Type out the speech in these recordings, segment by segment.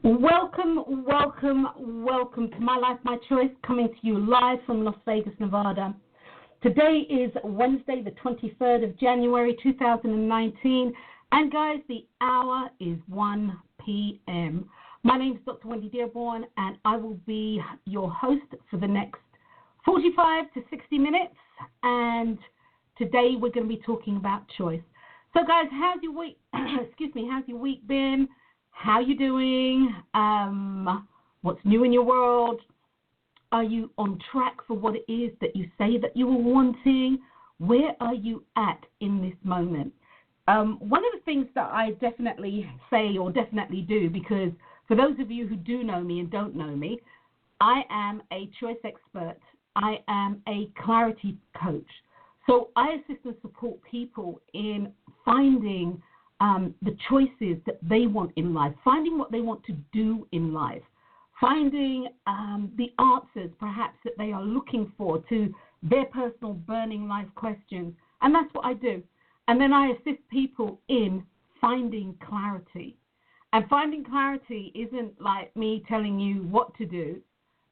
Welcome, welcome, welcome to My Life, My Choice, coming to you live from Las Vegas, Nevada. Today is Wednesday, the 23rd of January, 2019, and guys, the hour is 1 p.m. My name is Dr. Drwendydearborne, and I will be your host for the next 45 to 60 minutes, and today we're going to be talking about choice. So guys, how's your week, how's your week been? How you doing? What's new in your world? Are you on track for what it is that you say that you were wanting? Where are you at in this moment? One of the things that I definitely say or definitely do, because for those of you who do know me and don't know me, I am a choice expert. I am a clarity coach. So I assist and support people in finding the choices that they want in life, finding what they want to do in life, finding the answers perhaps that they are looking for to their personal burning life questions. And that's what I do. And then I assist people in finding clarity. And finding clarity isn't like me telling you what to do,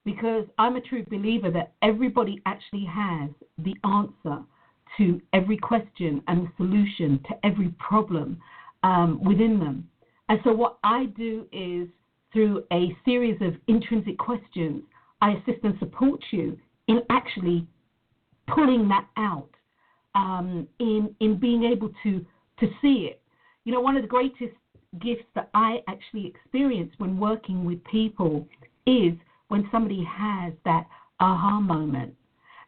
because I'm a true believer that everybody actually has the answer to every question and the solution to every problem within them. And so what I do is, through a series of intrinsic questions, I assist and support you in actually pulling that out, in being able to see it. You know, one of the greatest gifts that I actually experience when working with people is when somebody has that aha moment.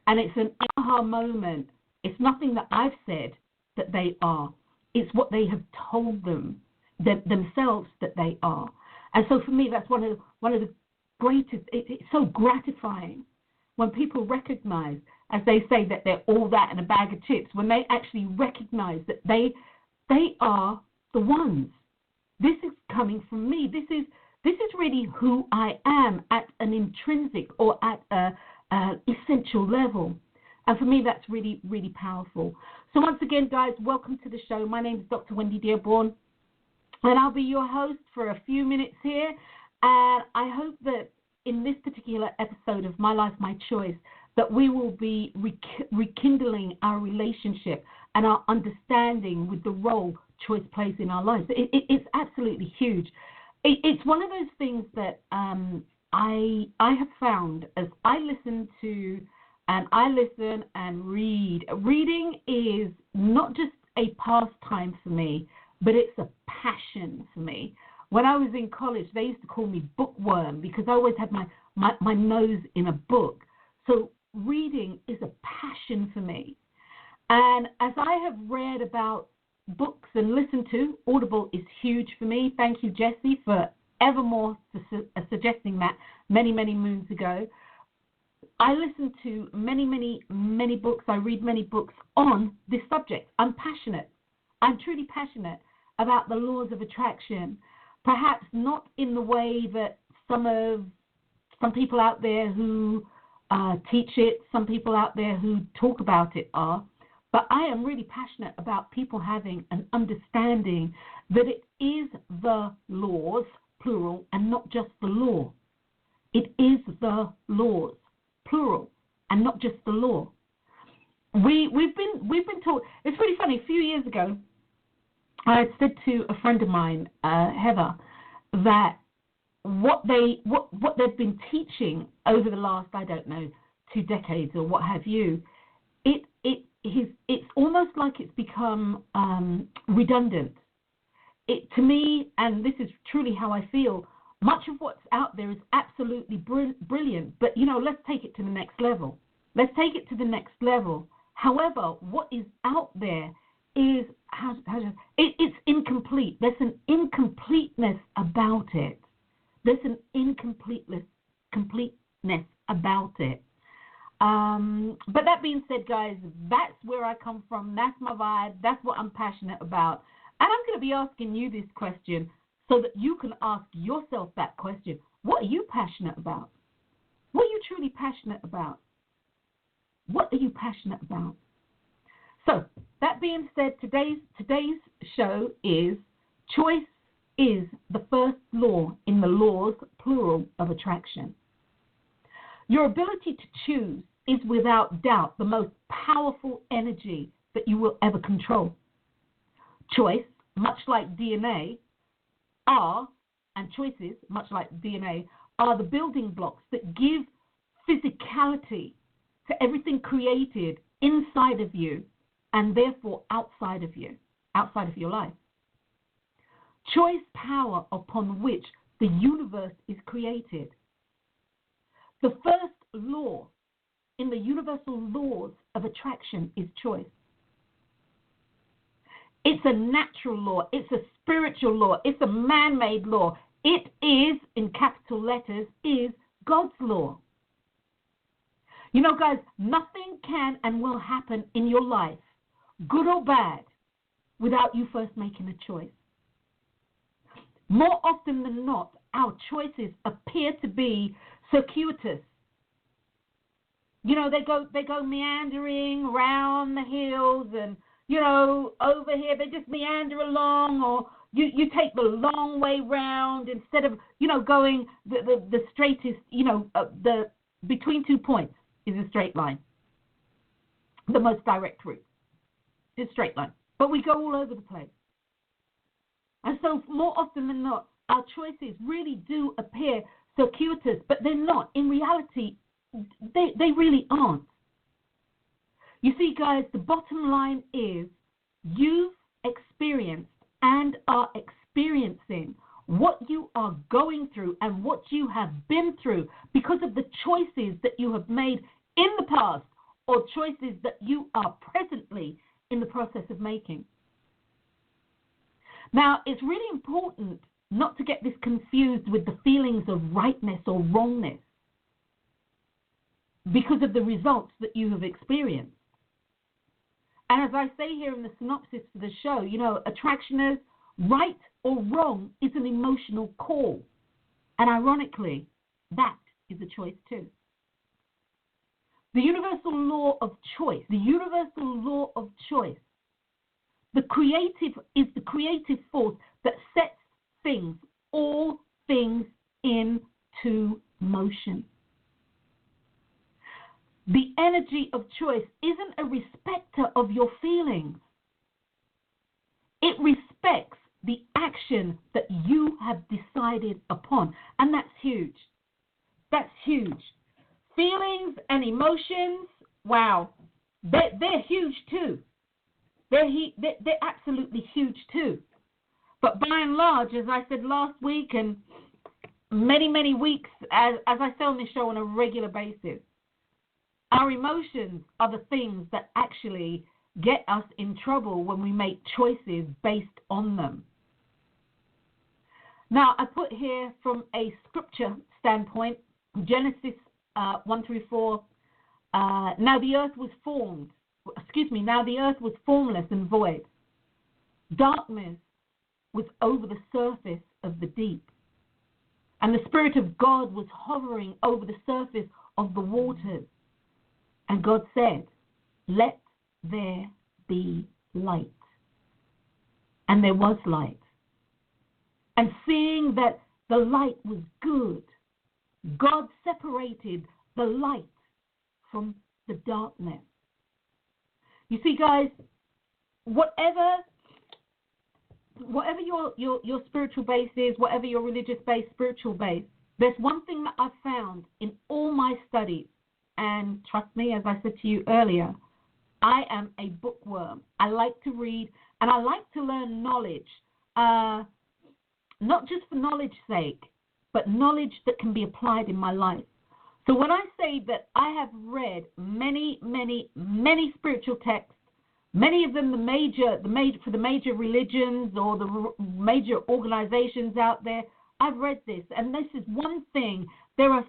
And it's an aha moment. It's nothing that I've said that they are. It's what they have told themselves that they are. And so for me, that's one of the greatest. It's so gratifying when people recognize, as they say, that they're all that in a bag of chips, when they actually recognize that they are the ones. This is coming from me. This is really who I am at an intrinsic or at an essential level. And for me, that's really, really powerful. So once again, guys, welcome to the show. My name is Dr. Drwendydearborne, and I'll be your host for a few minutes here. And I hope that in this particular episode of My Life, My Choice, that we will be rekindling our relationship and our understanding with the role choice plays in our lives. It's absolutely huge. It's one of those things that I have found as I listen to and read. Reading is not just a pastime for me, but it's a passion for me. When I was in college, they used to call me bookworm because I always had my nose in a book. So reading is a passion for me. And as I have read about books and listened to, Audible is huge for me. Thank you, Jesse, for evermore suggesting that many, many moons ago. I listen to many, many, many books. I read many books on this subject. I'm passionate. I'm truly passionate about the laws of attraction. Perhaps not in the way that some people out there who teach it, some people out there who talk about it are. But I am really passionate about people having an understanding that it is the laws, plural, and not just the law. It is the laws, plural, and not just the law. We've been taught. It's really funny. A few years ago, I had said to a friend of mine, Heather, that what they've been teaching over the last, I don't know, 2 decades or what have you, it's almost like it's become redundant. To me, and this is truly how I feel, much of what's out there is absolutely brilliant, but, let's take it to the next level. Let's take it to the next level. However, what is out there is, it's incomplete. There's an incompleteness about it. There's an incompleteness about it. But that being said, guys, that's where I come from. That's my vibe. That's what I'm passionate about. And I'm going to be asking you this question so that you can ask yourself that question. What are you passionate about? What are you truly passionate about? What are you passionate about? So, that being said, today's show is choice is the first law in the laws, plural, of attraction. Your ability to choose is without doubt the most powerful energy that you will ever control. Choice, much like DNA, choices, much like DNA, are the building blocks that give physicality to everything created inside of you and therefore outside of you, outside of your life. Choice power upon which the universe is created. The first law in the universal laws of attraction is choice. It's a natural law. It's a spiritual law. It's a man-made law. It is, in capital letters, is God's law. You know, guys, nothing can and will happen in your life, good or bad, without you first making a choice. More often than not, our choices appear to be circuitous. You know, they go meandering around the hills and, you know, over here they just meander along, or you take the long way round instead of, you know, going the straightest, you know, the between 2 points is a straight line. The most direct route is straight line. But we go all over the place. And so more often than not, our choices really do appear circuitous, but they're not. In reality, they really aren't. You see, guys, the bottom line is you've experienced and are experiencing what you are going through and what you have been through because of the choices that you have made in the past or choices that you are presently in the process of making. Now, it's really important not to get this confused with the feelings of rightness or wrongness because of the results that you have experienced. And as I say here in the synopsis for the show, you know, attractioners, right or wrong is an emotional call. And ironically, that is a choice too. The universal law of choice, the creative force that sets all things into motion. The energy of choice isn't a respecter of your feelings. It respects the action that you have decided upon. And that's huge. That's huge. Feelings and emotions, wow, they're huge too. They're absolutely huge too. But by and large, as I said last week and many, many weeks, as I say on this show on a regular basis, our emotions are the things that actually get us in trouble when we make choices based on them. Now, I put here from a scripture standpoint, Genesis 1-4, now the earth was formless and void. Darkness was over the surface of the deep. And the Spirit of God was hovering over the surface of the waters. And God said, let there be light. And there was light. And seeing that the light was good, God separated the light from the darkness. You see, guys, whatever your spiritual base is, whatever your religious base, spiritual base, there's one thing that I've found in all my studies, and trust me, as I said to you earlier, I am a bookworm. I like to read, and I like to learn knowledge, not just for knowledge's sake, but knowledge that can be applied in my life. So when I say that I have read many, many, many spiritual texts, many of them for the major religions or the major organizations out there, I've read this, and this is one thing. There are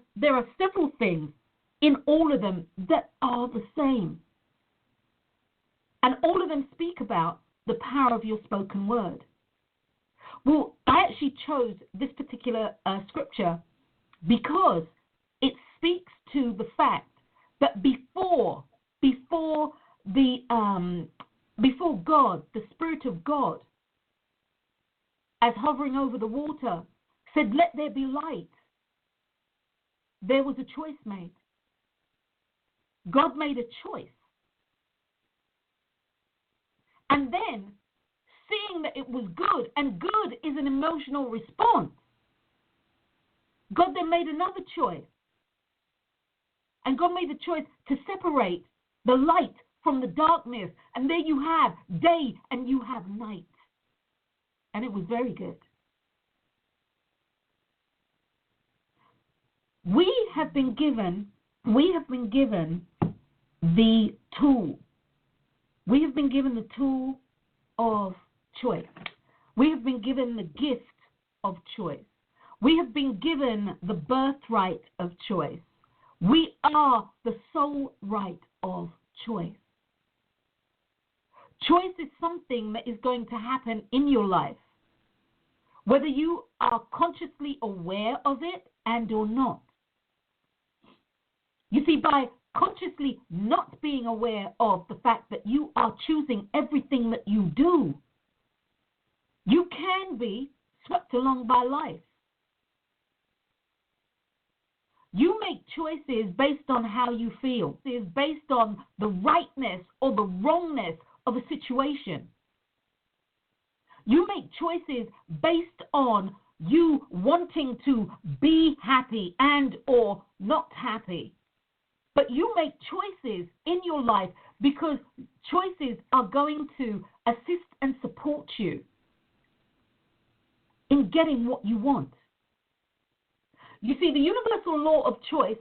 several things in all of them that are the same. And all of them speak about the power of your spoken word. Well, I actually chose this particular scripture because it speaks to the fact that before God, the Spirit of God, as hovering over the water, said, "Let there be light," there was a choice made. God made a choice. And then, seeing that it was good, and good is an emotional response, God then made another choice. And God made the choice to separate the light from the darkness. And there you have day and you have night. And it was very good. We have been given the tool. We have been given the tool of choice. We have been given the gift of choice. We have been given the birthright of choice. We are the sole right of choice. Choice is something that is going to happen in your life, whether you are consciously aware of it and or not. You see, by consciously not being aware of the fact that you are choosing everything that you do, you can be swept along by life. You make choices based on how you feel. It is based on the rightness or the wrongness of a situation. You make choices based on you wanting to be happy and or not happy. But you make choices in your life because choices are going to assist and support you in getting what you want. You see, the universal law of choice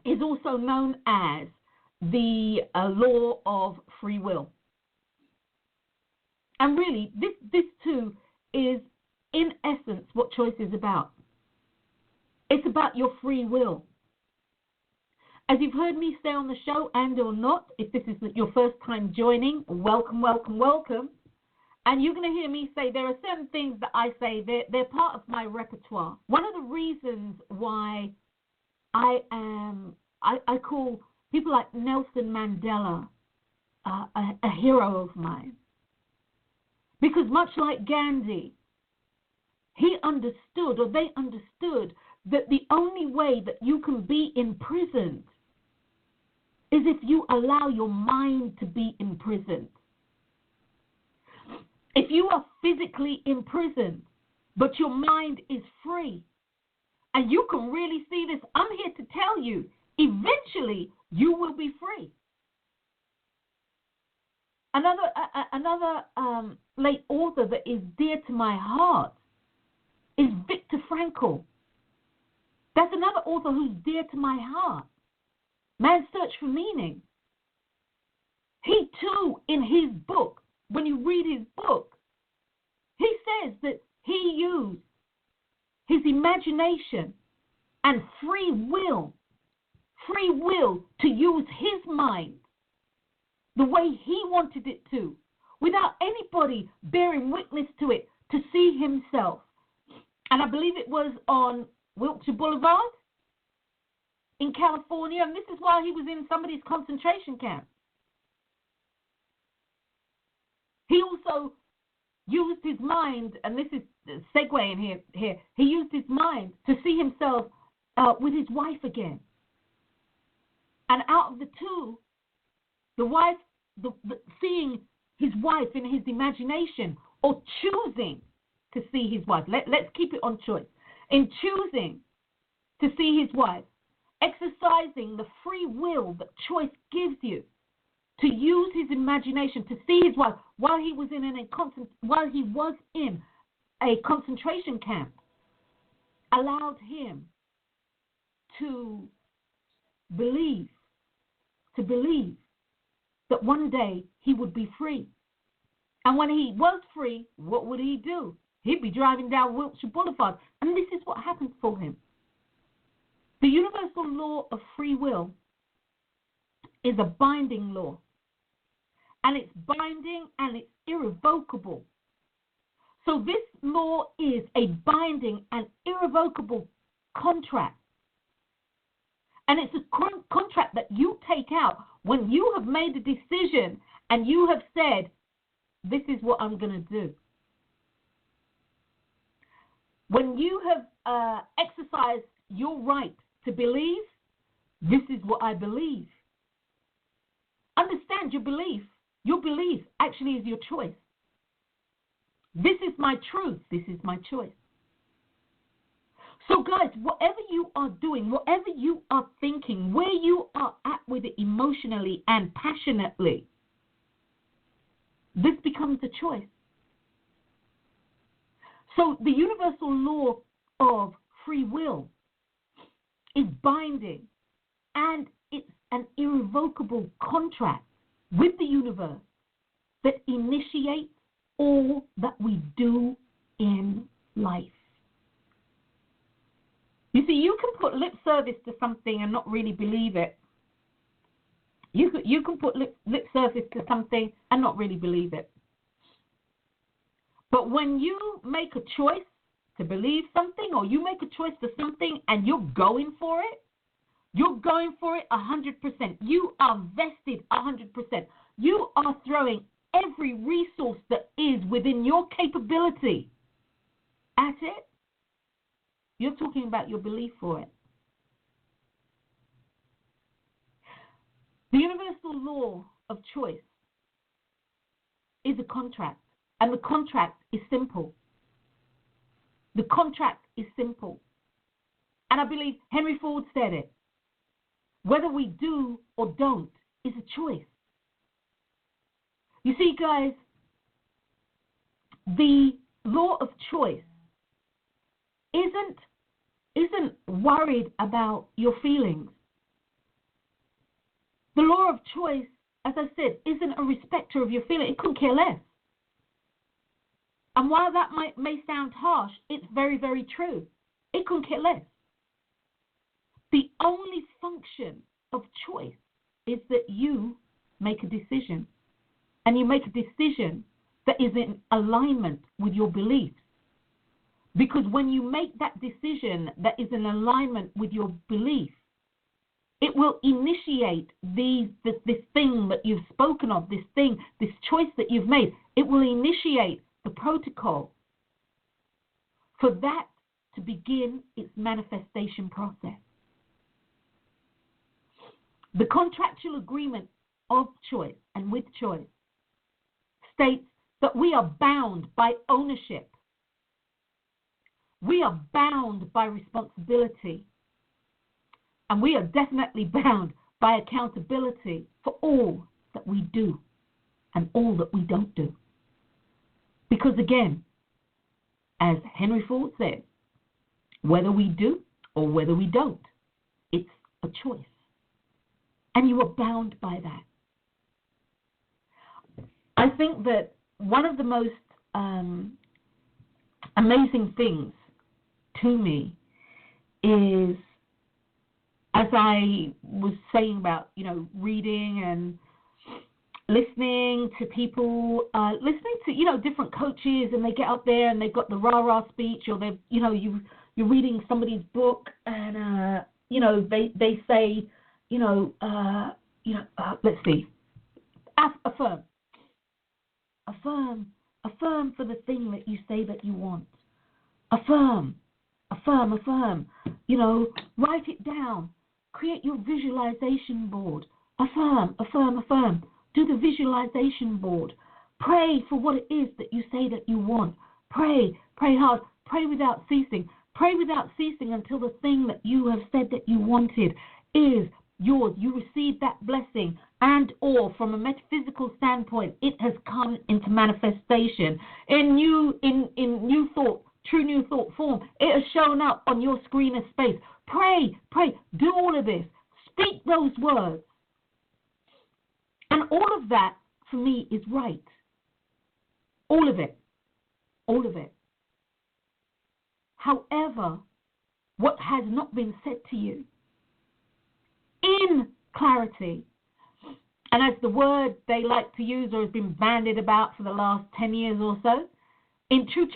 is also known as the law of free will. And really, this too is, in essence, what choice is about. It's about your free will. As you've heard me say on the show, and or not, if this is your first time joining, welcome, welcome, welcome. And you're going to hear me say there are certain things that I say, they're part of my repertoire. One of the reasons why I call people like Nelson Mandela a hero of mine. Because much like Gandhi, he understood, or they understood, that the only way that you can be imprisoned is if you allow your mind to be imprisoned. If you are physically imprisoned, but your mind is free, and you can really see this, I'm here to tell you, eventually you will be free. Another late author that is dear to my heart is Viktor Frankl. That's another author who's dear to my heart. Man's Search for Meaning. He too, in his book, when you read his book, he says that he used his imagination and free will to use his mind the way he wanted it to, without anybody bearing witness to it, to see himself. And I believe it was on Wilshire Boulevard in California, and this is while he was in somebody's concentration camp. He also used his mind, and this is a segue in here. He used his mind to see himself with his wife again. And out of the two, the wife, seeing his wife in his imagination, or choosing to see his wife. Let's keep it on choice. In choosing to see his wife, exercising the free will that choice gives you, to use his imagination to see his wife while he was in a concentration camp, allowed him to believe that one day he would be free. And when he was free, what would he do? He'd be driving down Wilshire Boulevard. And this is what happened for him. The universal law of free will is a binding law. And it's binding and it's irrevocable. So this law is a binding and irrevocable contract. And it's a contract that you take out when you have made a decision and you have said, this is what I'm going to do. When you have exercised your right to believe, this is what I believe. Understand your belief. Your belief actually is your choice. This is my truth. This is my choice. So guys, whatever you are doing, whatever you are thinking, where you are at with it emotionally and passionately, this becomes a choice. So the universal law of free will is binding, and it's an irrevocable contract with the universe that initiates all that we do in life. You see, you can put lip service to something and not really believe it. You can put lip service to something and not really believe it. But when you make a choice to believe something, or you make a choice for something and you're going for it 100%. You are vested 100%. You are throwing every resource that is within your capability at it. You're talking about your belief for it. The universal law of choice is a contract, and the contract is simple. The contract is simple. And I believe Henry Ford said it. Whether we do or don't is a choice. You see, guys, the law of choice isn't worried about your feelings. The law of choice, as I said, isn't a respecter of your feelings. It couldn't care less. And while that may sound harsh, it's very, very true. It couldn't care less. The only function of choice is that you make a decision. And you make a decision that is in alignment with your beliefs. Because when you make that decision that is in alignment with your belief, it will initiate this thing that you've spoken of, this choice that you've made. It will initiate the protocol for that to begin its manifestation process. The contractual agreement of choice and with choice states that we are bound by ownership. We are bound by responsibility. And we are definitely bound by accountability for all that we do and all that we don't do. Because again, as Henry Ford said, whether we do or whether we don't, it's a choice. And you are bound by that. I think that one of the most amazing things to me is, as I was saying about, reading and listening to people, listening to, different coaches, and they get up there and they've got the rah-rah speech, or they've, you're reading somebody's book and, they say, let's see, affirm for the thing that you say that you want. Affirm, write it down, create your visualization board. Affirm. Do the visualization board. Pray for what it is that you say that you want. Pray hard, pray without ceasing. Pray without ceasing until the thing that you have said that you wanted is yours. You receive that blessing, and or from a metaphysical standpoint, it has come into manifestation in new thought, true new thought form. It has shown up on your screen of space. Pray, do all of this. Speak those words. And all of that, for me, is right. All of it. However, what has not been said to you in clarity, and as the word they like to use or has been bandied about for the last 10 years or so, in true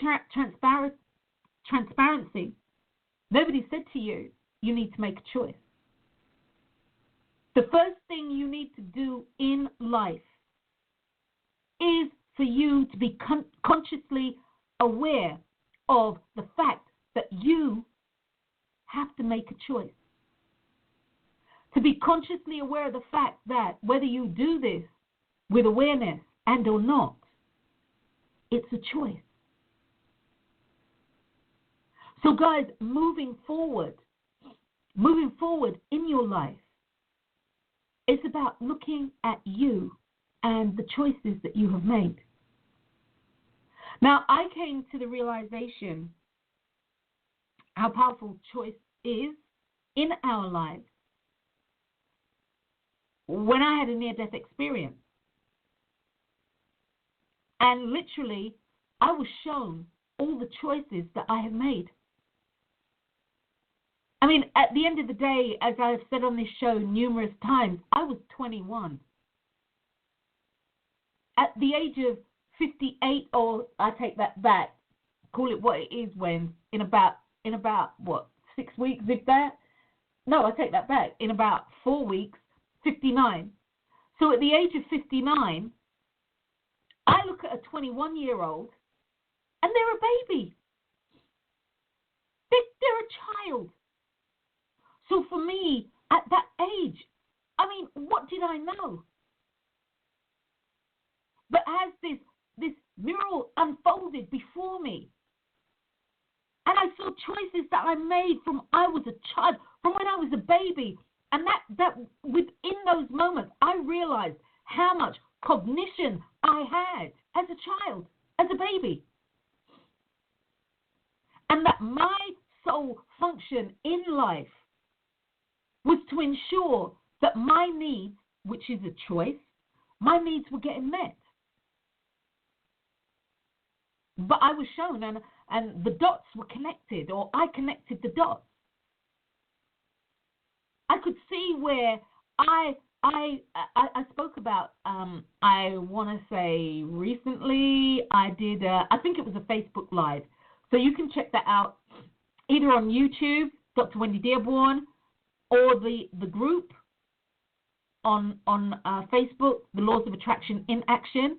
transparency, nobody said to you, you need to make a choice. The first thing you need to do in life is for you to be consciously aware of the fact you have to make a choice. To be consciously aware of the fact that whether you do this with awareness and or not, it's a choice. So guys, moving forward in your life, it's about looking at you and the choices that you have made. Now, I came to the realization how powerful choice is in our lives when I had a near-death experience. And literally, I was shown all the choices that I have made. I mean, at the end of the day, as I've said on this show numerous times, I was 21. At the age of 58, or I take that back, call it what it is when, in about what, 6 weeks, if that? No, I take that back. In about 4 weeks, 59. So at the age of 59, I look at a 21-year-old and they're a baby. They're a child. So for me, at that age, I mean, what did I know? But as this mural unfolded before me, and I saw choices that I made from I was a child, from when I was a baby, and that within those moments, I realized how much cognition I had as a child, as a baby. And that my sole function in life was to ensure that my needs, which is a choice, my needs were getting met. But I was shown, and the dots were connected, or I connected the dots. I could see where I spoke about, I want to say recently, I did, I think it was a Facebook Live. So you can check that out either on YouTube, Dr. Drwendydearborne, or the group on Facebook, The Laws of Attraction in Action.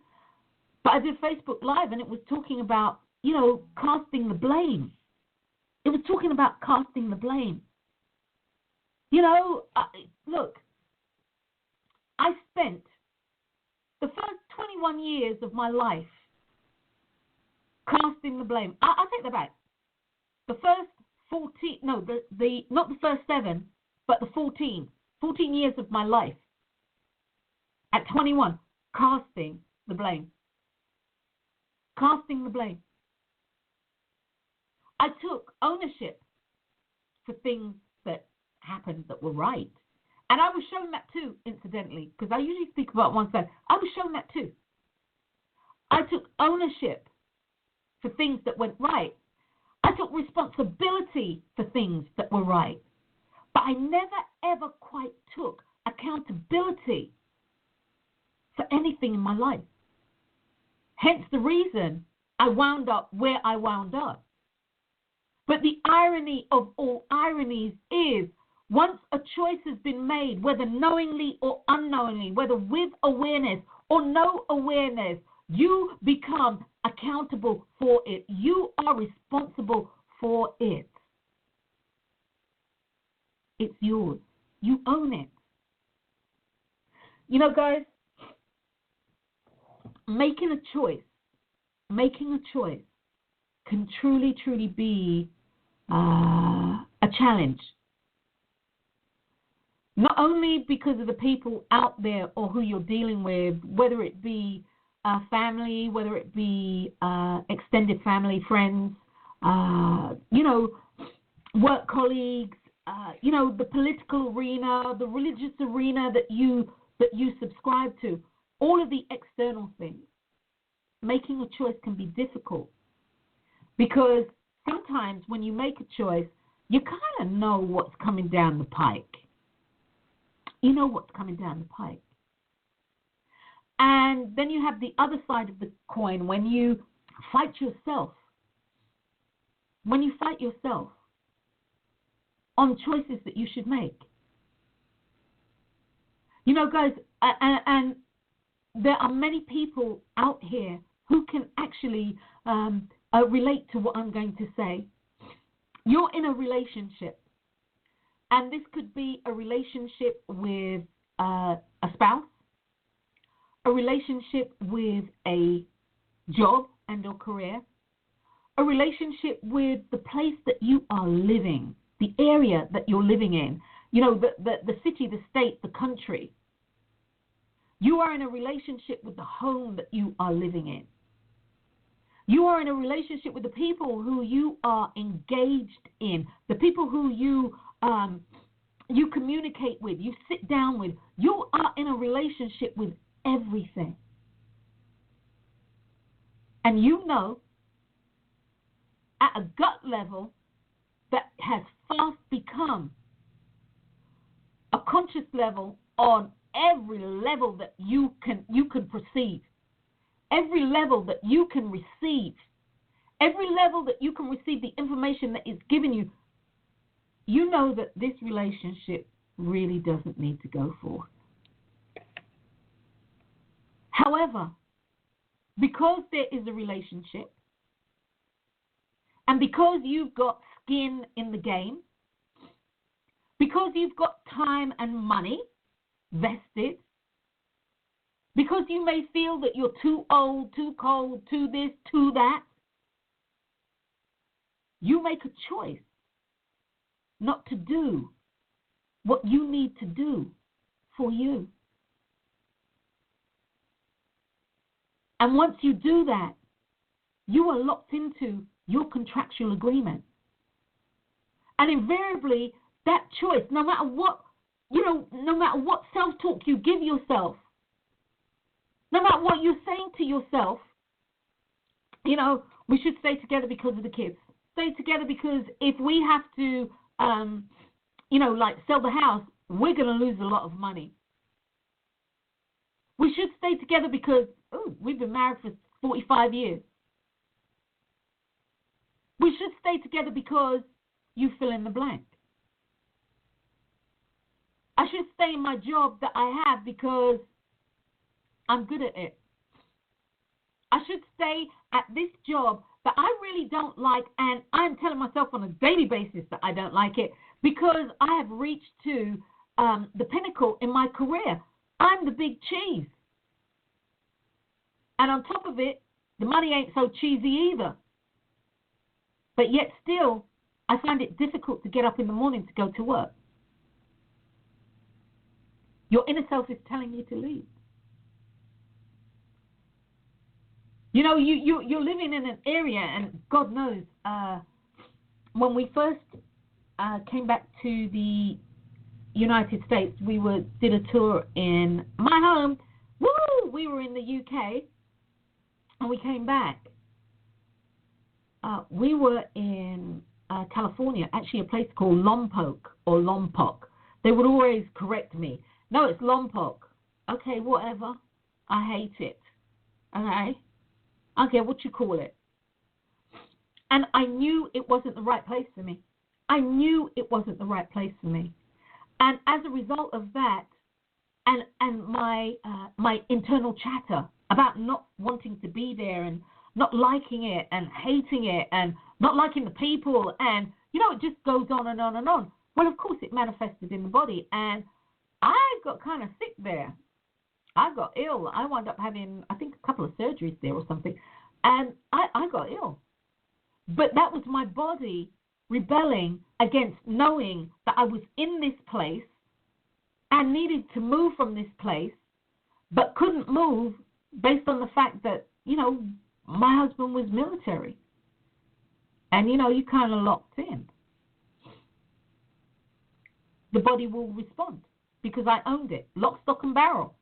But I did Facebook Live, and it was talking about, casting the blame. It was talking about casting the blame. Look, I spent the first 21 years of my life casting the blame. I'll take that back. The first 14, no, the not the first 7, but the 14 years of my life at 21, casting the blame. Casting the blame. I took ownership for things that happened that were right. And I was shown that too, incidentally, because I usually speak about one side. I was shown that too. I took ownership for things that went right. I took responsibility for things that were right. But I never, ever quite took accountability for anything in my life. Hence the reason I wound up where I wound up. But the irony of all ironies is, once a choice has been made, whether knowingly or unknowingly, whether with awareness or no awareness, you become accountable for it. You are responsible for it. It's yours. You own it. Guys, making a choice can truly, truly be a challenge. Not only because of the people out there or who you're dealing with, whether it be family, whether it be extended family, friends, work colleagues, the political arena, the religious arena that you subscribe to, all of the external things. Making a choice can be difficult because sometimes when you make a choice, you kind of know what's coming down the pike. You know what's coming down the pike. And then you have the other side of the coin when you fight yourself. When you fight yourself on choices that you should make. Guys, and there are many people out here who can actually relate to what I'm going to say. You're in a relationship, and this could be a relationship with a spouse, a relationship with a job and or career, a relationship with the place that you are living, the area that you're living in, the city, the state, the country. You are in a relationship with the home that you are living in. You are in a relationship with the people who you are engaged in, the people who you communicate with, you sit down with. You are in a relationship with everything. And at a gut level, that has fast become a conscious level on every level that you can perceive, every level that you can receive, every level that you can receive the information that is given you. You know that this relationship really doesn't need to go forth. However, because there is a relationship, and because you've got skin in the game, because you've got time and money vested, because you may feel that you're too old, too cold, too this, too that, you make a choice not to do what you need to do for you. And once you do that, you are locked into your contractual agreement. And invariably, that choice, no matter what self-talk you give yourself, no matter what you're saying to yourself, we should stay together because of the kids. Stay together because if we have to, sell the house, we're going to lose a lot of money. We should stay together because, we've been married for 45 years. We should stay together because you fill in the blank. I should stay in my job that I have because I'm good at it. I should stay at this job that I really don't like, and I'm telling myself on a daily basis that I don't like it because I have reached to the pinnacle in my career. I'm the big cheese. And on top of it, the money ain't so cheesy either. But yet still, I find it difficult to get up in the morning to go to work. Your inner self is telling you to leave. You're living in an area, and God knows, when we first came back to the United States, we did a tour in my home. Woo! We were in the UK, and we came back. We were in California, actually a place called Lompoc or Lompoc. They would always correct me. No, it's Lompoc. Okay, whatever. I hate it. Okay? I don't care what you call it. And I knew it wasn't the right place for me. I knew it wasn't the right place for me. And as a result of that, and my internal chatter about not wanting to be there and not liking it and hating it and not liking the people, and it just goes on and on and on. Well, of course it manifested in the body, and I got kind of sick there. I got ill. I wound up having, I think, a couple of surgeries there or something, and I got ill. But that was my body rebelling against knowing that I was in this place and needed to move from this place, but couldn't move based on the fact that, my husband was military. And, you kind of locked in. The body will respond because I owned it, lock, stock, and barrel.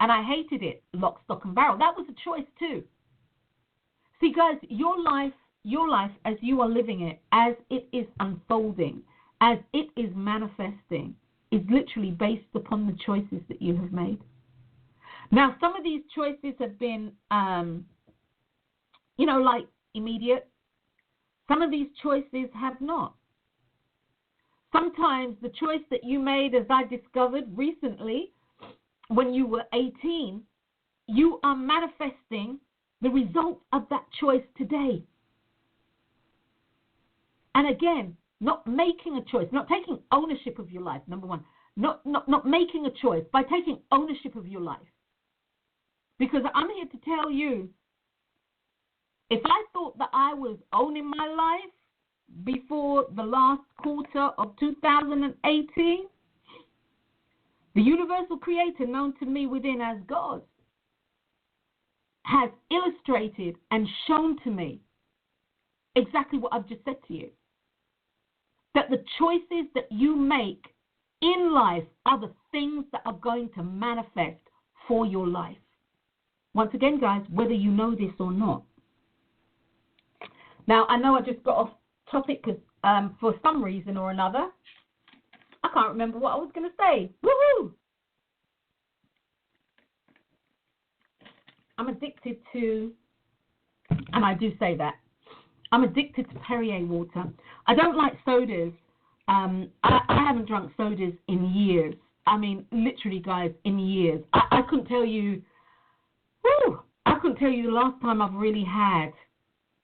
And I hated it, lock, stock, and barrel. That was a choice too. See, guys, your life as you are living it, as it is unfolding, as it is manifesting, is literally based upon the choices that you have made. Now, some of these choices have been, immediate. Some of these choices have not. Sometimes the choice that you made, as I discovered recently, when you were 18, you are manifesting the result of that choice today. And again, not making a choice, not taking ownership of your life, number one. Not making a choice by taking ownership of your life. Because I'm here to tell you, if I thought that I was owning my life before the last quarter of 2018, the universal creator known to me within as God has illustrated and shown to me exactly what I've just said to you. That the choices that you make in life are the things that are going to manifest for your life. Once again, guys, whether you know this or not. Now, I know I just got off topic because for some reason or another, I can't remember what I was going to say. Woohoo! I'm addicted to, and I do say that, I'm addicted to Perrier water. I don't like sodas. I haven't drunk sodas in years. I mean, literally, guys, in years. I couldn't tell you, I couldn't tell you the last time I've really had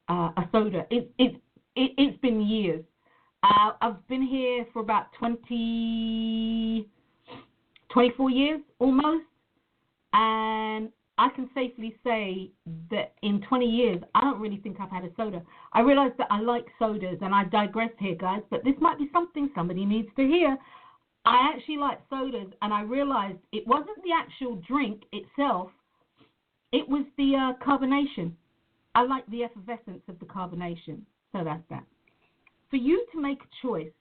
a soda. It's been years. I've been here for about 24 years almost, and I can safely say that in 20 years, I don't really think I've had a soda. I realize that I like sodas, and I digress here, guys, but this might be something somebody needs to hear. I actually like sodas, and I realized it wasn't the actual drink itself. It was the carbonation. I like the effervescence of the carbonation. So that's that. For you to make a choice,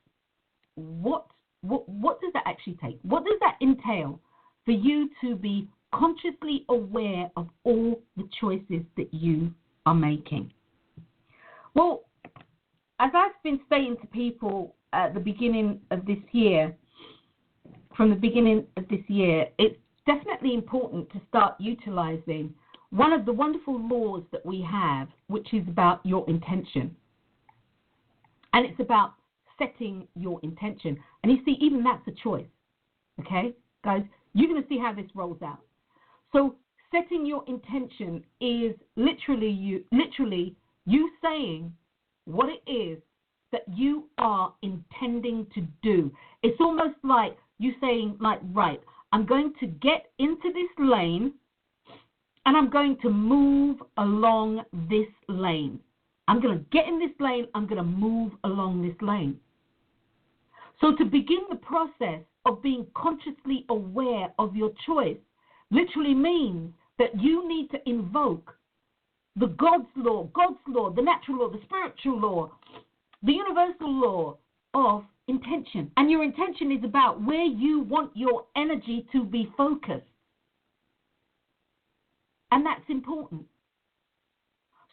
what does that actually take? What does that entail for you to be consciously aware of all the choices that you are making? Well, as I've been saying to people at the beginning of this year, from the beginning of this year, it's definitely important to start utilizing one of the wonderful laws that we have, which is about your intention. And it's about setting your intention. And you see, even that's a choice. Okay, guys, you're going to see how this rolls out. So setting your intention is literally you saying what it is that you are intending to do. It's almost like you saying, like, right, I'm going to get into this lane and I'm going to move along this lane. I'm going to get in this lane. I'm going to move along this lane. So to begin the process of being consciously aware of your choice literally means that you need to invoke the God's law, the natural law, the spiritual law, the universal law of intention. And your intention is about where you want your energy to be focused. And that's important.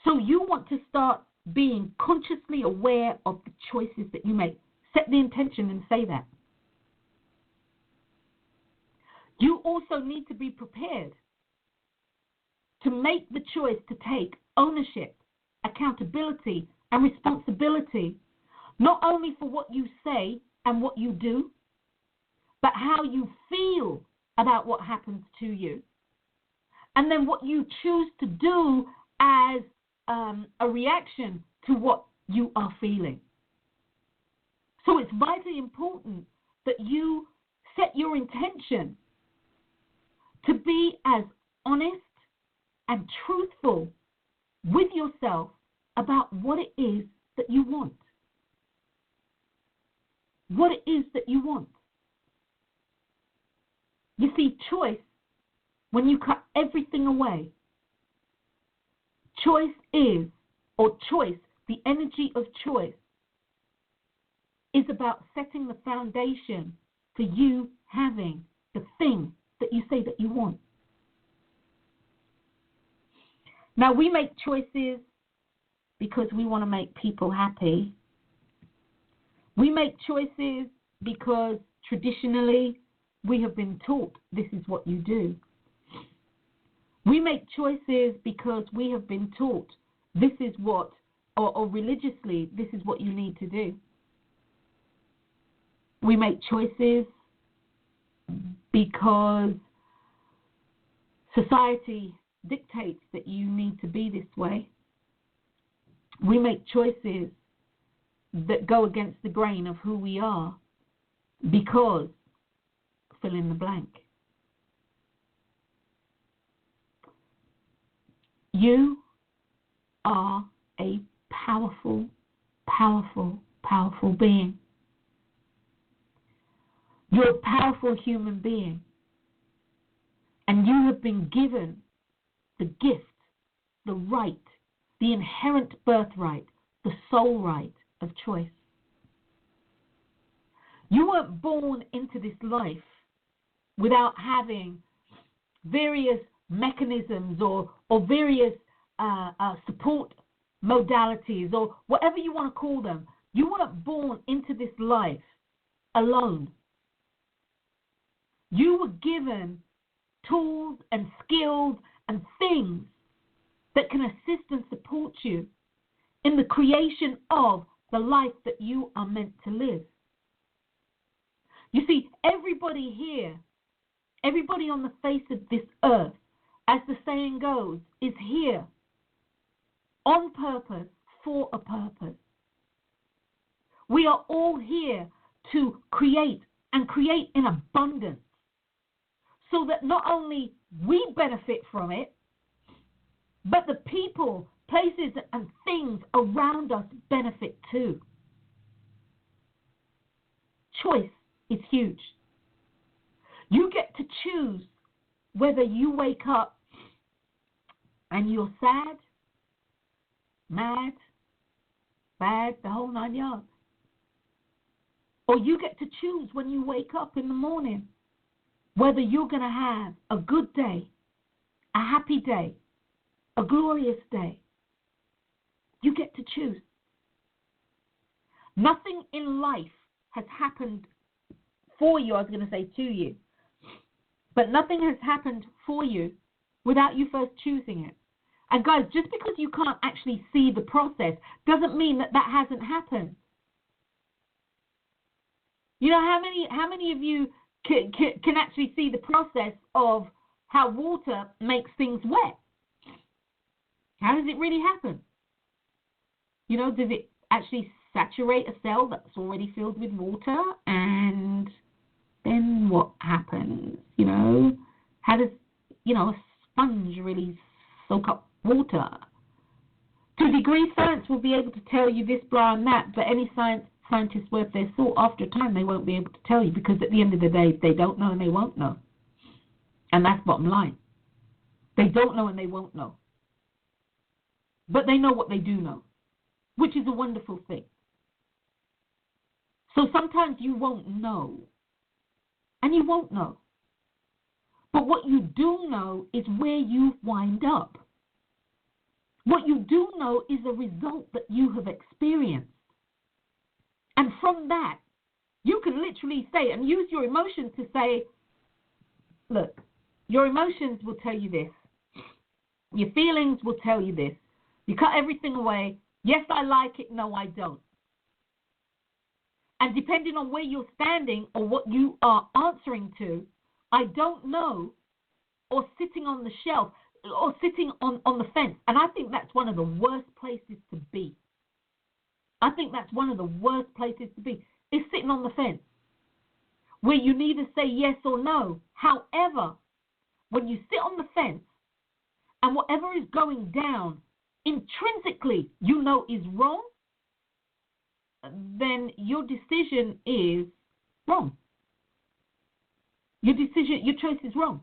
So you want to start being consciously aware of the choices that you make. Set the intention and say that. You also need to be prepared to make the choice to take ownership, accountability, and responsibility, not only for what you say and what you do, but how you feel about what happens to you. And then what you choose to do as a reaction to what you are feeling. So it's vitally important that you set your intention to be as honest and truthful with yourself about what it is that you want. What it is that you want. You see, choice, when you cut everything away, choice, the energy of choice, is about setting the foundation for you having the thing that you say that you want. Now, we make choices because we want to make people happy. We make choices because traditionally we have been taught this is what you do. We make choices because we have been taught this is what, or religiously, this is what you need to do. We make choices because society dictates that you need to be this way. We make choices that go against the grain of who we are because fill in the blank. You are a powerful, powerful, powerful being. You're a powerful human being. And you have been given the gift, the right, the inherent birthright, the soul right of choice. You weren't born into this life without having various mechanisms or various support modalities or whatever you want to call them. You weren't born into this life alone. You were given tools and skills and things that can assist and support you in the creation of the life that you are meant to live. You see, everybody here, everybody on the face of this earth, as the saying goes, is here on purpose for a purpose. We are all here to create and create in abundance so that not only we benefit from it, but the people, places, and things around us benefit too. Choice is huge. You get to choose whether you wake up and you're sad, mad, bad, the whole 9 yards. Or you get to choose when you wake up in the morning whether you're going to have a good day, a happy day, a glorious day. You get to choose. Nothing in life has happened for you, I was going to say to you, but nothing has happened for you without you first choosing it. And guys, just because you can't actually see the process doesn't mean that that hasn't happened. You know, how many of you can actually see the process of how water makes things wet? How does it really happen? You know, does it actually saturate a cell that's already filled with water? And then what happens? You know, how does, a sponge really soak up water? To a degree, science will be able to tell you this, blah, and that, but any scientist worth their salt, after a time, they won't be able to tell you, because at the end of the day, they don't know and they won't know. And that's bottom line. They don't know and they won't know. But they know what they do know, which is a wonderful thing. So sometimes you won't know, and you won't know. But what you do know is where you wind up. What you do know is a result that you have experienced. And from that, you can literally say and use your emotions to say, look, your emotions will tell you this. Your feelings will tell you this. You cut everything away. Yes, I like it. No, I don't. And depending on where you're standing or what you are answering to, I don't know, or sitting on the shelf, or sitting on the fence. And I think that's one of the worst places to be. I think that's one of the worst places to be, is sitting on the fence, where you neither say yes or no. However, when you sit on the fence and whatever is going down intrinsically you know is wrong, then your decision is wrong. Your choice is wrong.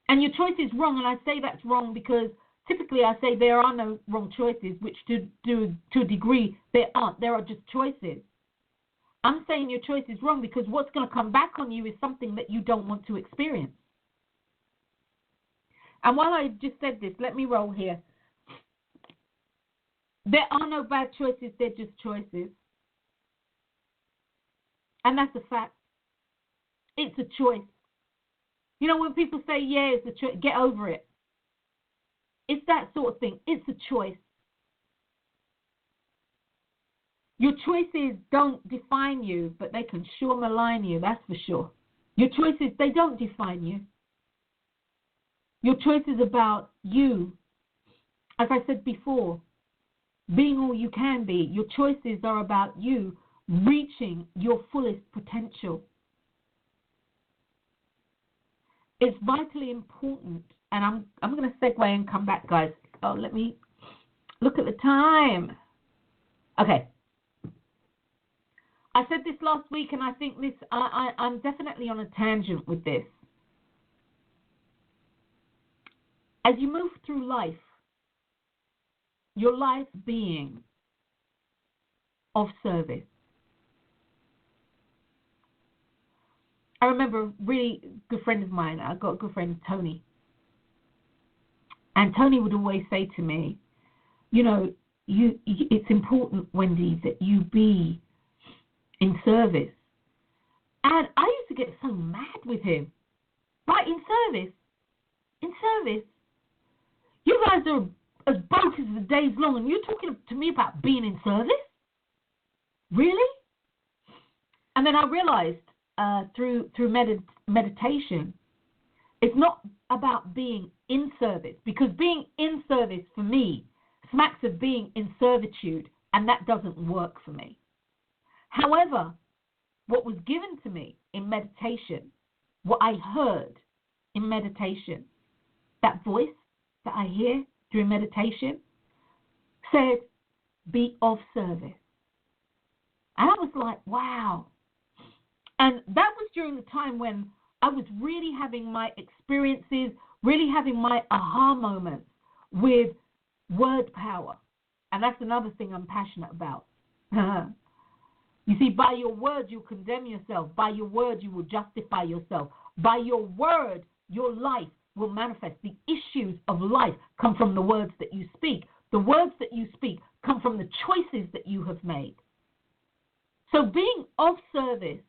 And your choice is wrong, and I say that's wrong because typically I say there are no wrong choices, which to a degree there aren't. There are just choices. I'm saying your choice is wrong because what's going to come back on you is something that you don't want to experience. And while I just said this, let me roll here. There are no bad choices, they're just choices. And that's a fact. It's a choice. You know, when people say, yeah, it's a choice, get over it. It's that sort of thing. It's a choice. Your choices don't define you, but they can sure malign you, that's for sure. Your choices, they don't define you. Your choice is about you. As I said before, being all you can be. Your choices are about you reaching your fullest potential. It's vitally important, and I'm going to segue and come back, guys. Oh, let me look at the time. Okay. I said this last week, and I think this. I'm definitely on a tangent with this. As you move through life, your life being of service. I remember a really good friend of mine. I got a good friend, Tony. And Tony would always say to me, you know, it's important, Wendy, that you be in service. And I used to get so mad with him. Right, in service. In service. You guys are as broke as the day's long, and you're talking to me about being in service? Really? And then I realized through meditation, it's not about being in service, because being in service for me smacks of being in servitude, and that doesn't work for me. However, what was given to me in meditation, what I heard in meditation, that voice that I hear during meditation said, be of service. And I was like, wow. And that was during the time when I was really having my experiences, really having my aha moments with word power. And that's another thing I'm passionate about. You see, by your word, you condemn yourself. By your word, you will justify yourself. By your word, your life will manifest. The issues of life come from the words that you speak. The words that you speak come from the choices that you have made. So being of service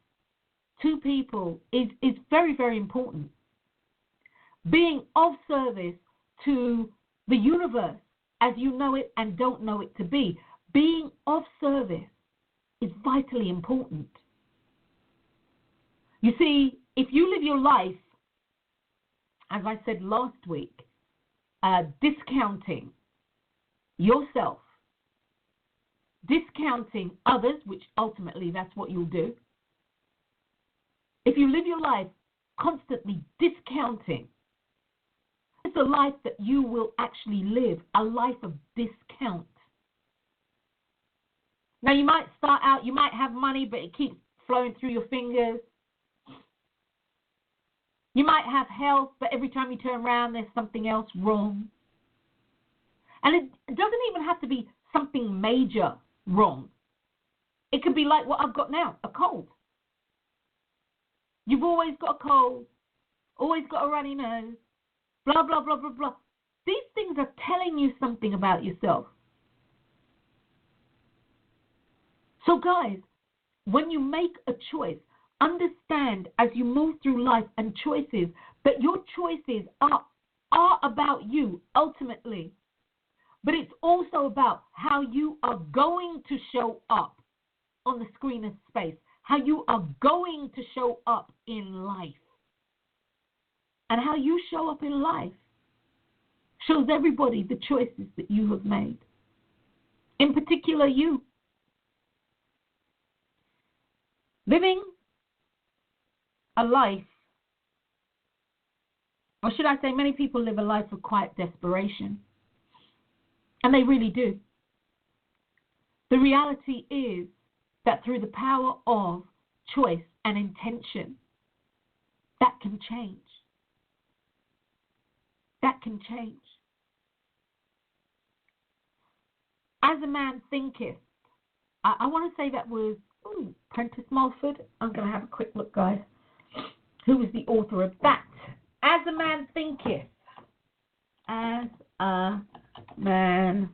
to people is very, very important. Being of service to the universe as you know it and don't know it to be. Being of service is vitally important. You see, if you live your life, as I said last week, discounting yourself, discounting others, which ultimately that's what you'll do. If you live your life constantly discounting, it's a life that you will actually live, a life of discount. Now, you might start out, you might have money, but it keeps flowing through your fingers. You might have health, but every time you turn around, there's something else wrong. And it doesn't even have to be something major wrong. It could be like what I've got now, a cold. You've always got a cold, always got a runny nose, blah, blah, blah, blah, blah. These things are telling you something about yourself. So, guys, when you make a choice, understand as you move through life and choices that your choices are about you ultimately. But it's also about how you are going to show up on the screen of space, how you are going to show up in life. And how you show up in life shows everybody the choices that you have made. In particular, you. Living a life, or should I say many people live a life of quiet desperation. And they really do. The reality is that through the power of choice and intention, that can change. That can change. As a man thinketh, I want to say that was Prentice Mulford. I'm going to have a quick look, guys. Who was the author of that? As a man thinketh. As a man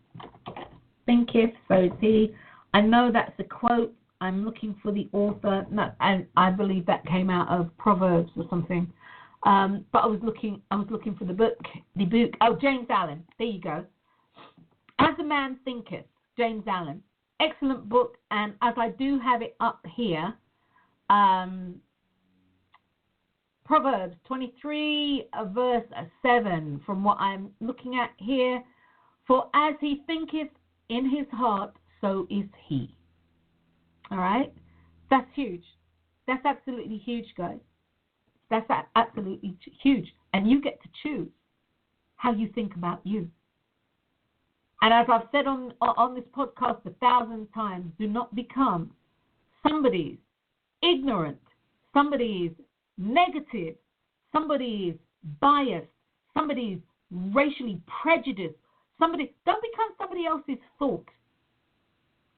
thinketh. So see, I know that's a quote. I'm looking for the author. No, and I believe that came out of Proverbs or something. But I was looking for the book. Oh, James Allen. There you go. As a man thinketh. James Allen. Excellent book, and as I do have it up here, Proverbs 23, verse 7, from what I'm looking at here. For as he thinketh in his heart, so is he. All right? That's huge. That's absolutely huge, guys. That's absolutely huge. And you get to choose how you think about you. And as I've said on this podcast 1,000 times, do not become somebody's ignorant, somebody's negative, somebody's biased, somebody's racially prejudiced. Don't become somebody else's thought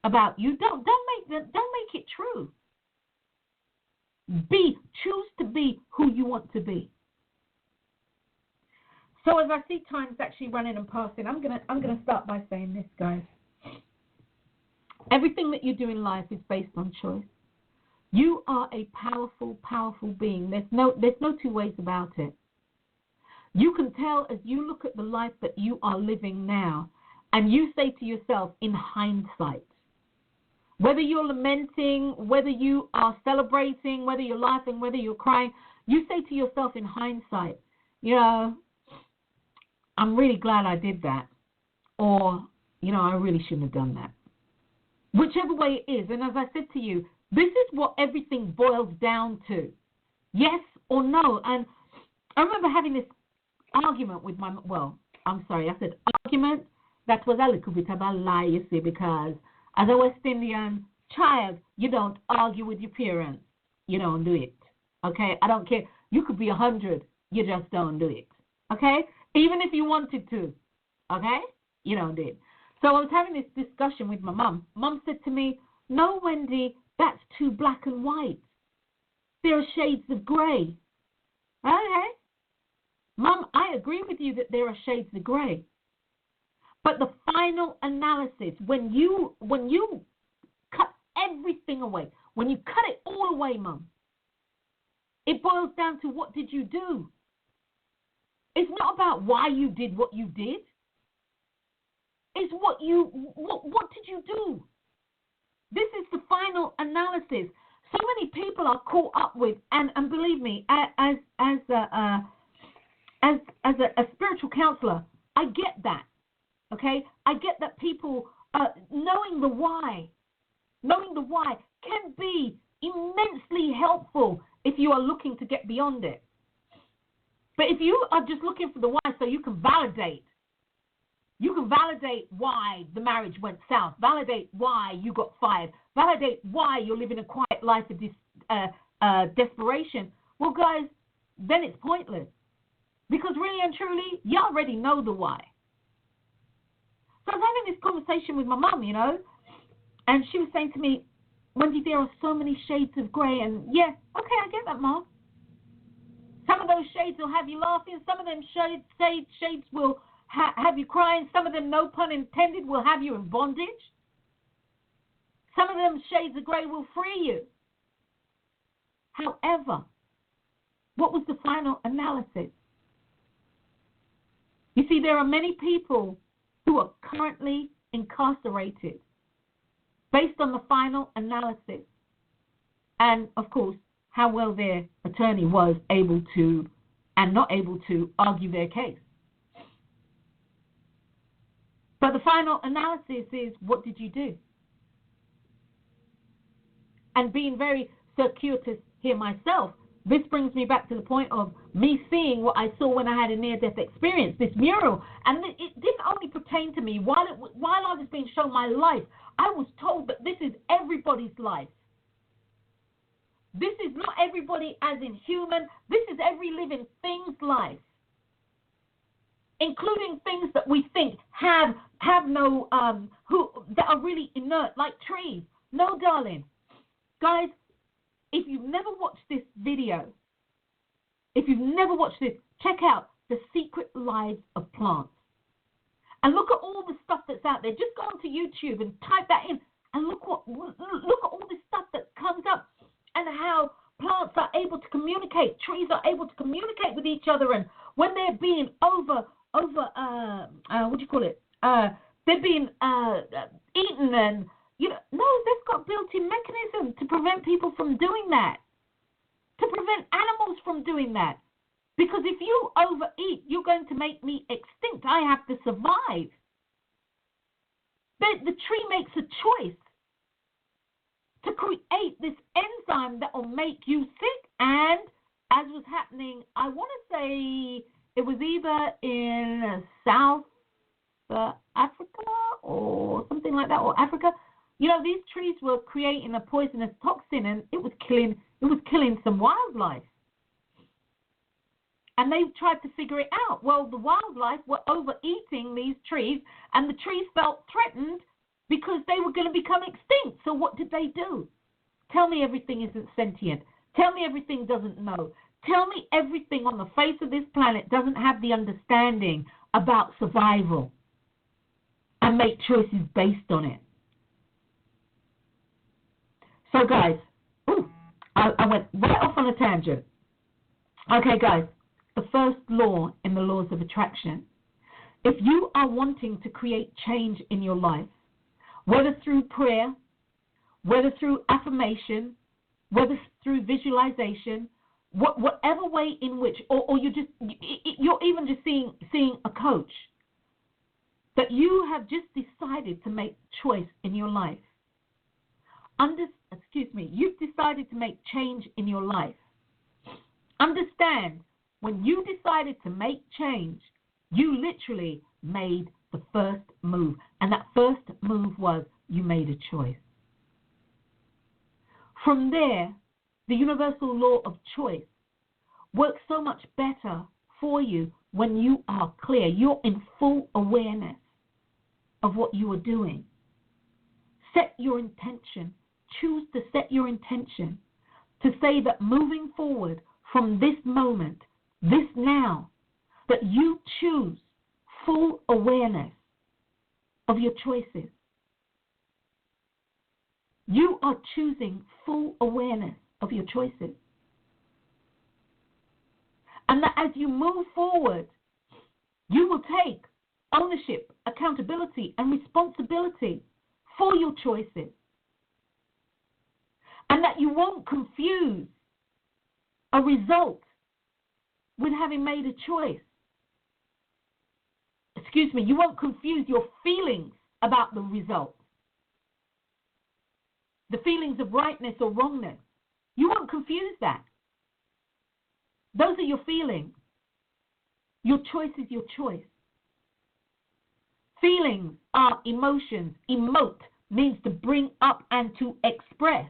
about you. Don't make it true. Choose to be who you want to be. So as I see time's actually running and passing, I'm gonna start by saying this, guys. Everything that you do in life is based on choice. You are a powerful, powerful being. There's no two ways about it. You can tell as you look at the life that you are living now, and you say to yourself in hindsight, whether you're lamenting, whether you are celebrating, whether you're laughing, whether you're crying, you say to yourself in hindsight, I'm really glad I did that. Or, I really shouldn't have done that. Whichever way it is. And as I said to you, this is what everything boils down to. Yes or no. And I remember having this argument with argument. That was a little bit of a lie, you see, because as a West Indian child, you don't argue with your parents. You don't do it. Okay? I don't care. You could be 100. You just don't do it. Okay? Even if you wanted to. Okay? You don't do it. So I was having this discussion with my mum. Mum said to me, no, Wendy, that's too black and white. There are shades of grey. Okay? Mum, I agree with you that there are shades of grey. But the final analysis, when you cut everything away, when you cut it all away, Mum, it boils down to what did you do? It's not about why you did what you did. It's what did you do? This is the final analysis. So many people are caught up with, and believe me, as a spiritual counselor, I get that. Okay, I get that people knowing the why can be immensely helpful if you are looking to get beyond it. But if you are just looking for the why so you can validate why the marriage went south, validate why you got fired, validate why you're living a quiet life of desperation, well, guys, then it's pointless. Because really and truly, you already know the why. So I was having this conversation with my mum, and she was saying to me, Wendy, there are so many shades of grey, and yeah, okay, I get that, Mom. Some of those shades will have you laughing, some of them shades will have you crying, some of them, no pun intended, will have you in bondage. Some of them shades of grey will free you. However, what was the final analysis? You see, there are many people who are currently incarcerated based on the final analysis and, of course, how well their attorney was able to and not able to argue their case. But the final analysis is, what did you do? And being very circuitous here myself, this brings me back to the point of me seeing what I saw when I had a near-death experience, this mural. And it didn't only pertain to me. While I was being shown my life, I was told that this is everybody's life. This is not everybody as in human. This is every living thing's life, including things that we think have no, that are really inert, like trees. No, darling. Guys, if you've never watched this video, check out The Secret Lives of Plants. And look at all the stuff that's out there. Just go onto YouTube and type that in and look at all this stuff that comes up and how plants are able to communicate, trees are able to communicate with each other, and when they're being they're being eaten, and they've got built-in mechanisms to prevent people from doing that, to prevent animals from doing that. Because if you overeat, you're going to make me extinct. I have to survive. the tree makes a choice to create this enzyme that will make you sick. And as was happening, I want to say it was either in South Africa or something like that, or Africa. You know, these trees were creating a poisonous toxin, and it was killing some wildlife. And they tried to figure it out. Well, the wildlife were overeating these trees, and the trees felt threatened because they were going to become extinct. So what did they do? Tell me everything isn't sentient. Tell me everything doesn't know. Tell me everything on the face of this planet doesn't have the understanding about survival and make choices based on it. So, guys, I went right off on a tangent. Okay, guys, the first law in the laws of attraction. If you are wanting to create change in your life, whether through prayer, whether through affirmation, whether through visualization, whatever way in which, or you're even just seeing a coach, that you have just decided to make choice in your life. You've decided to make change in your life. Understand, when you decided to make change, you literally made the first move. And that first move was you made a choice. From there, the universal law of choice works so much better for you when you are clear. You're in full awareness of what you are doing. Set your intention. Choose to set your intention to say that moving forward from this moment, this now, that you choose full awareness of your choices. You are choosing full awareness of your choices. And that as you move forward, you will take ownership, accountability, and responsibility for your choices. And that you won't confuse a result with having made a choice. You won't confuse your feelings about the result. The feelings of rightness or wrongness. You won't confuse that. Those are your feelings. Your choice is your choice. Feelings are emotions. Emote means to bring up and to express.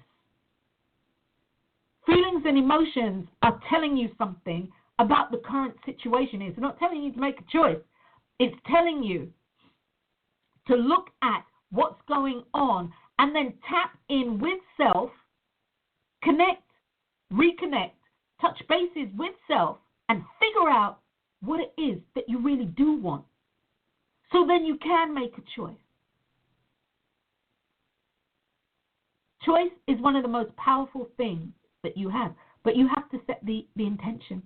Feelings and emotions are telling you something about the current situation. It's not telling you to make a choice. It's telling you to look at what's going on and then tap in with self, connect, reconnect, touch bases with self, and figure out what it is that you really do want. So then you can make a choice. Choice is one of the most powerful things that you have, but you have to set the intention.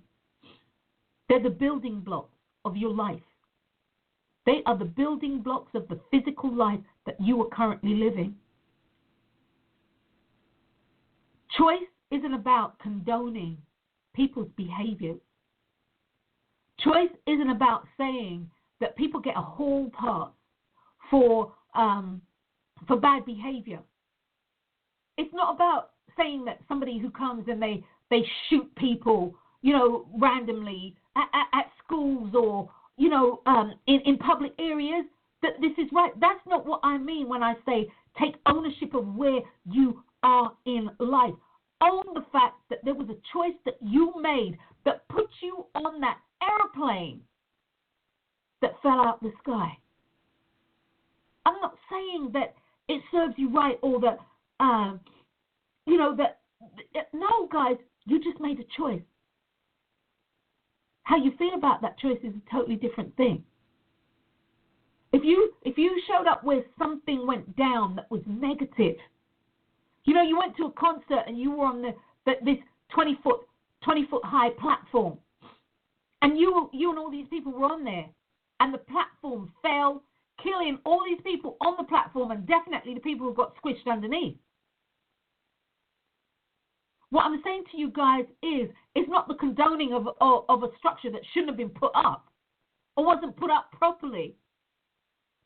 They're the building blocks of your life. They are the building blocks of the physical life that you are currently living. Choice isn't about condoning people's behaviors. Choice isn't about saying that people get a hall pass for bad behavior. It's not about saying that somebody who comes and they shoot people, randomly at schools or, in public areas, that this is right. That's not what I mean when I say take ownership of where you are in life. Own the fact that there was a choice that you made that put you on that airplane that fell out the sky. I'm not saying that it serves you right or that, no, guys, you just made a choice. How you feel about that choice is a totally different thing. If you showed up where something went down that was negative, you went to a concert and you were on this 20-foot high platform, and you and all these people were on there, and the platform fell, killing all these people on the platform and definitely the people who got squished underneath. What I'm saying to you guys is, it's not the condoning of a structure that shouldn't have been put up or wasn't put up properly.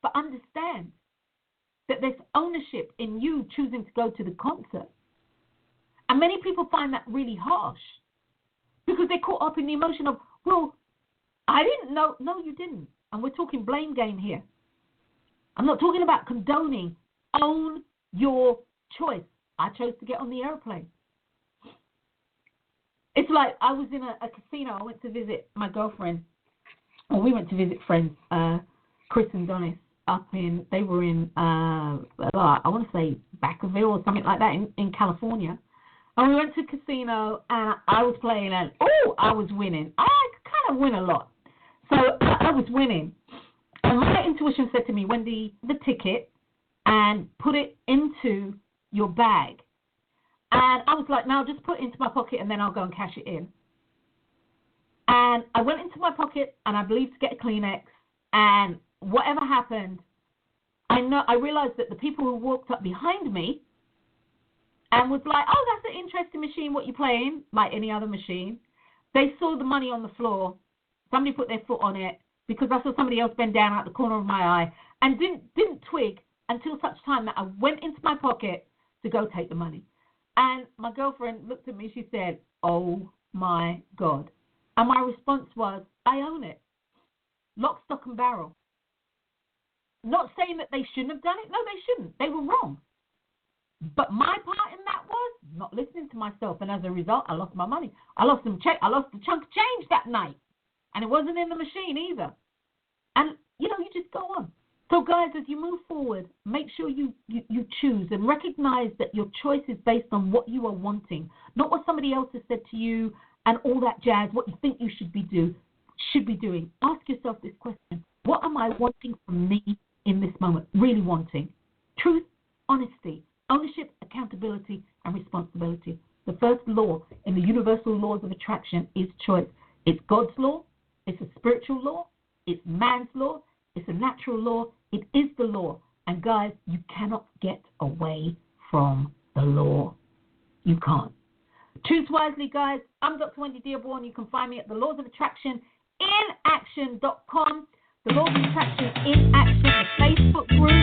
But understand, that there's ownership in you choosing to go to the concert. And many people find that really harsh because they're caught up in the emotion of, well, I didn't know. No, you didn't. And we're talking blame game here. I'm not talking about condoning. Own your choice. I chose to get on the airplane. It's like I was in a casino. I went to visit my girlfriend. Or we went to visit friends, Chris and Donis, they were in, I want to say Backerville or something like that in California. And we went to a casino and I was playing and, I was winning. I kind of win a lot. So I was winning. And my intuition said to me, Wendy, the ticket and put it into your bag. And I was like, no, just put it into my pocket and then I'll go and cash it in. And I went into my pocket and I believed to get a Kleenex. And whatever happened, I realized that the people who walked up behind me and was like, oh, that's an interesting machine, what you playing, like any other machine. They saw the money on the floor. Somebody put their foot on it because I saw somebody else bend down out the corner of my eye and didn't twig until such time that I went into my pocket to go take the money. And my girlfriend looked at me, she said, oh my God. And my response was, I own it. Lock, stock, and barrel. Not saying that they shouldn't have done it. No, they shouldn't. They were wrong. But my part in that was not listening to myself. And as a result, I lost my money. I lost the chunk of change that night. And it wasn't in the machine either. And, you just go on. So, guys, as you move forward, make sure you choose and recognize that your choice is based on what you are wanting, not what somebody else has said to you and all that jazz, what you think you should be doing. Ask yourself this question. What am I wanting from me in this moment? Really wanting? Truth, honesty, ownership, accountability, and responsibility. The first law in the universal laws of attraction is choice. It's God's law. It's a spiritual law. It's man's law. It's a natural law. It is the law. And guys, you cannot get away from the law. You can't. Choose wisely, guys. I'm Dr. Wendy Dearborne. You can find me at the Laws of Attraction in Action.com. The Laws of Attraction in Action, the Facebook group.